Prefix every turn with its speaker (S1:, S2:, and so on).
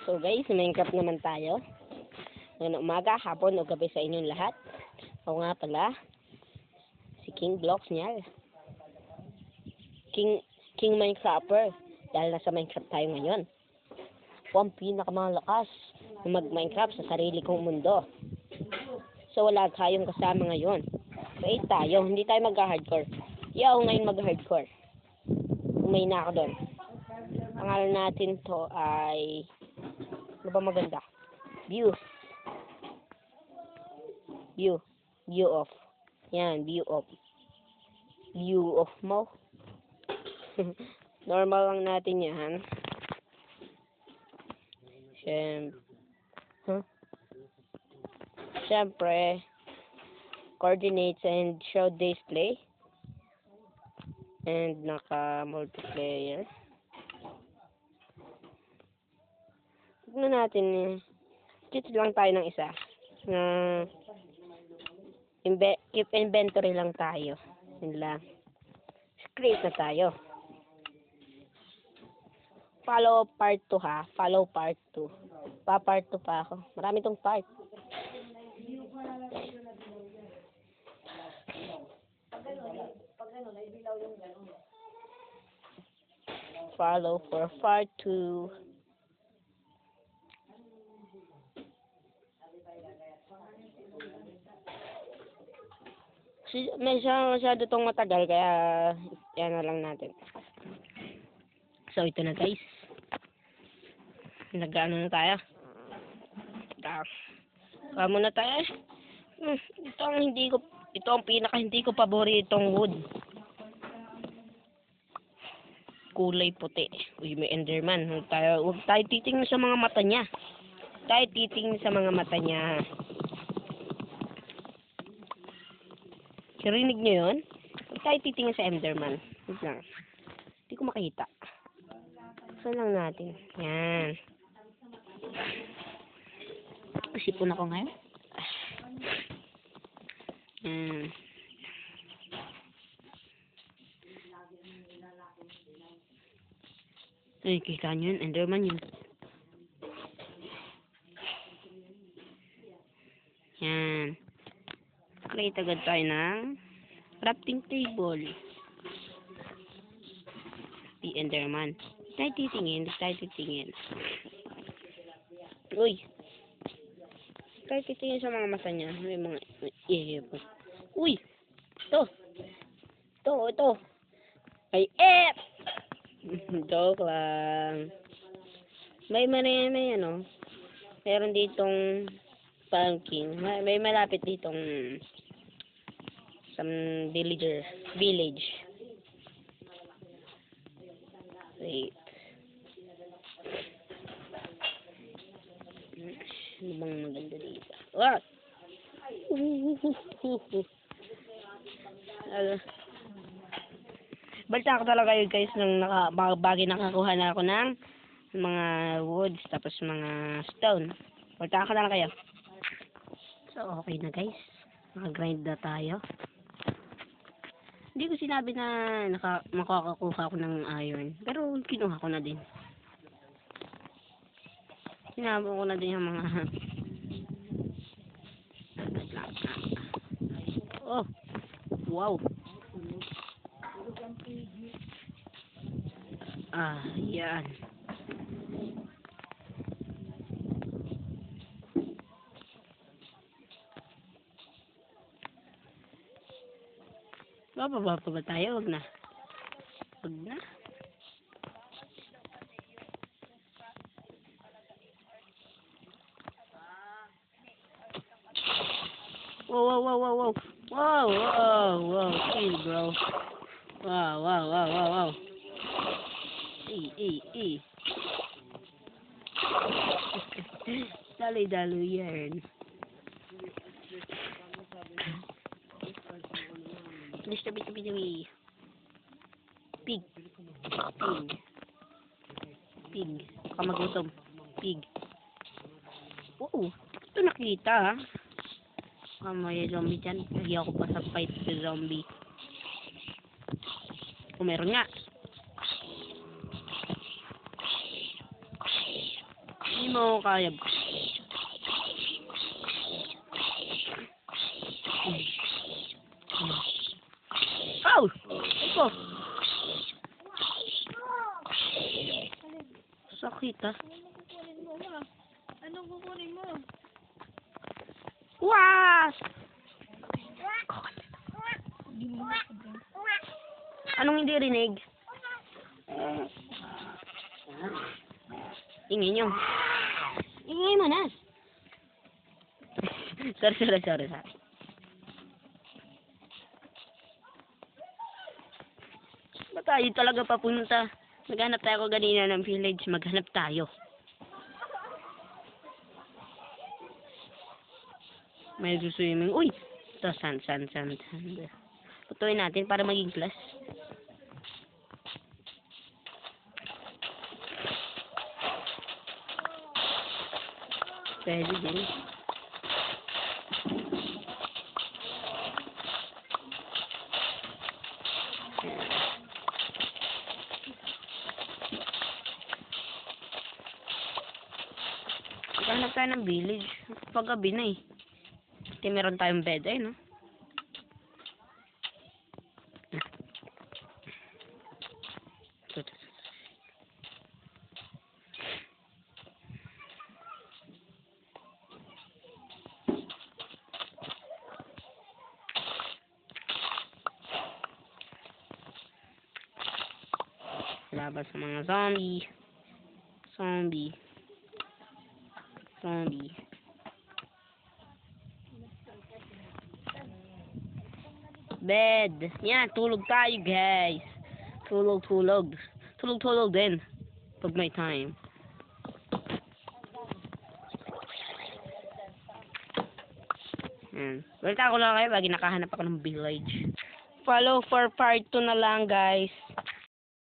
S1: So guys, Minecraft naman tayo. Ngayon umaga, hapon o gabi sa inyong lahat. Ako nga pala, si King Blocks niya. King Minecrafter. Dahil nasa Minecraft tayo ngayon. Ako ang pinakamalakas na mag-Minecraft sa sarili kong mundo. So wala tayong kasama ngayon. Wait tayo, hindi tayo mag-hardcore. Hindi ako ngayon mag-hardcore. Umay na ako doon. Pangalan natin to ay ano ba maganda? View off. Yan, view off mo. Normal lang natin yan. Siyempre, coordinates and show display. And naka-multiplayer. Tignan natin Cheat lang tayo ng isa. Keep inventory lang tayo. Yun lang. Create na tayo. Follow part 2 ha. Follow part 2. Part 2 pa ako. Marami tong part. Follow for part 2. Masyado tong matagal kaya yan na lang natin. So ito na guys. Nag-ano na tayo. Kamo na tayo. Ito ang pinaka hindi ko paboritong wood. Kulay puti. Uy, may Enderman. Huwag tayo titingin sa mga mata niya. Narinig nyo yun? Huwag tayo titingin sa Enderman. Wait lang. Hindi ko makita. Saan lang natin? Yan. Sipon ako ngayon. Ay, kita nyo yun. Enderman yun. Yan. Create agad tayo ng crafting table. The Enderman. Tayo titingin. Uy. Tayo titingin sa mga mata niya. May mga uy. Ito. Ay, joke lang. May ano. Meron ditong pumpkin. May malapit ditong some village. Wait. Ano bang maganda dito? What? Balta ako talaga yun guys nung bagay nakakuha na ako ng mga woods tapos mga stone. Balta ako na lang kayo. So okay na guys. Naka-grind na tayo. Hindi ko sinabi na makakakuha ako ng iron. Pero kinuha ko na din. Sinabi ko na din yung mga oh, wow. Yan. Bababa pa ba tayo? Wag na. Wow. Chill, bro. Wow. Daloy yan. Tabi. Pig. Baka magutom. Pig. Oo. Ito nakita ha. May zombie dyan. Hindi ako pa sa fight sa zombie. Meron nga. Hindi mo ako kaya. Ow! Ito. Sakit ah.
S2: Anong kukunin mo?
S1: Was! Anong hindi rinig? Ingay nyo. Ingay mo na. sorry. Ba tayo talaga papunta? Maghanap tayo kanina ng village. Maghanap tayo. May swimming. Uy! Ito, sand. Putuin natin para maging plus. Pwede din. Maghanap tayo ng village. Paggabi na eh. Kasi meron tayong bed eh, no? Laban sa mga zombie. Bed. Yan, tulog tayo guys. Tulog din. Pag may time. Yan. Balita ko lang kayo, lagi nakahanap ako ng village. Follow for part 2 na lang guys.